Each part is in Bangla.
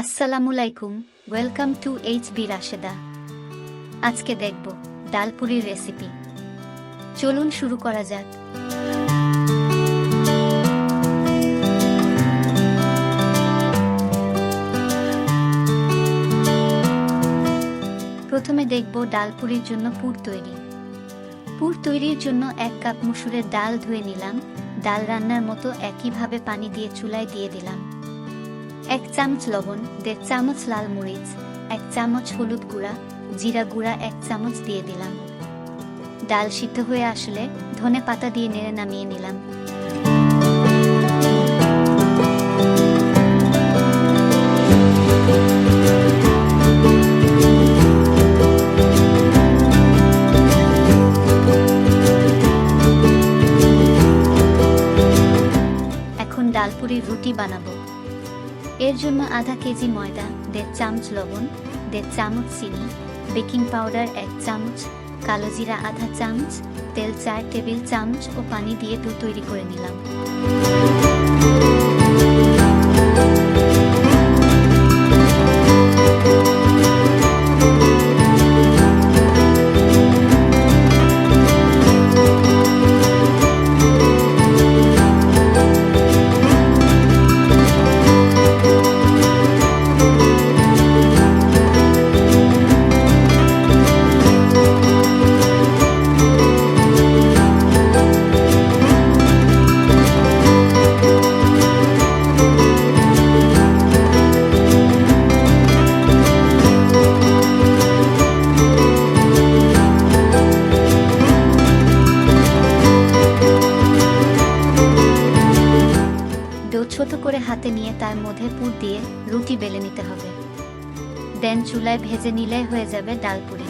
আসসালামুয়ালাইকুম, ওয়েলকাম টু এইচবি রাশেদা। আজকে দেখব ডালপুরির রেসিপি। চলুন শুরু করা যাক। প্রথমে দেখব ডালপুরির জন্য পুর তৈরি। পুর তৈরির জন্য 1 কাপ মসুরের ডাল ধুয়ে নিলাম। ডাল রান্নার মতো একইভাবে পানি দিয়ে চুলায় দিয়ে দিলাম। 1 চামচ লবণ, 1.5 চামচ লাল মরিচ, 1 চামচ হলুদ গুঁড়া, জিরা গুঁড়া 1 চামচ দিয়ে দিলাম। ডাল সিদ্ধ হয়ে আসলে ধনে পাতা দিয়ে নেড়ে নামিয়ে নিলাম। এখন ডালপুরির রুটি বানাবো। এর জন্য আধা কেজি ময়দা, 1.5 চামচ লবণ, 1.5 চামচ চিনি, বেকিং পাউডার 1 চামচ, কালো জিরা আধা চামচ, তেল 4 টেবিল চামচ ও পানি দিয়ে ডো তৈরি করে নিলাম। ডো ছোট করে হাতে নিয়ে তার মধ্যে পুর দিয়ে রুটি বেলে নিতে হবে। দেন চুলায় ভেজে নিলে হয়ে যাবে ডালপুরি।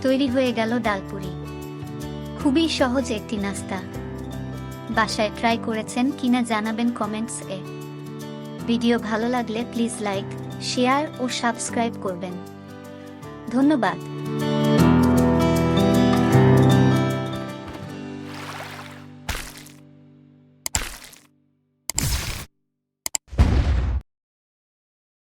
তৈরি হয়ে গেল ডালপুরি। খুবই সহজ একটি নাস্তা। বাসায় ট্রাই করেছেন কিনা জানাবেন কমেন্টস এ। ভিডিও ভালো লাগলে প্লিজ লাইক, শেয়ার ও সাবস্ক্রাইব করবেন। ধন্যবাদ।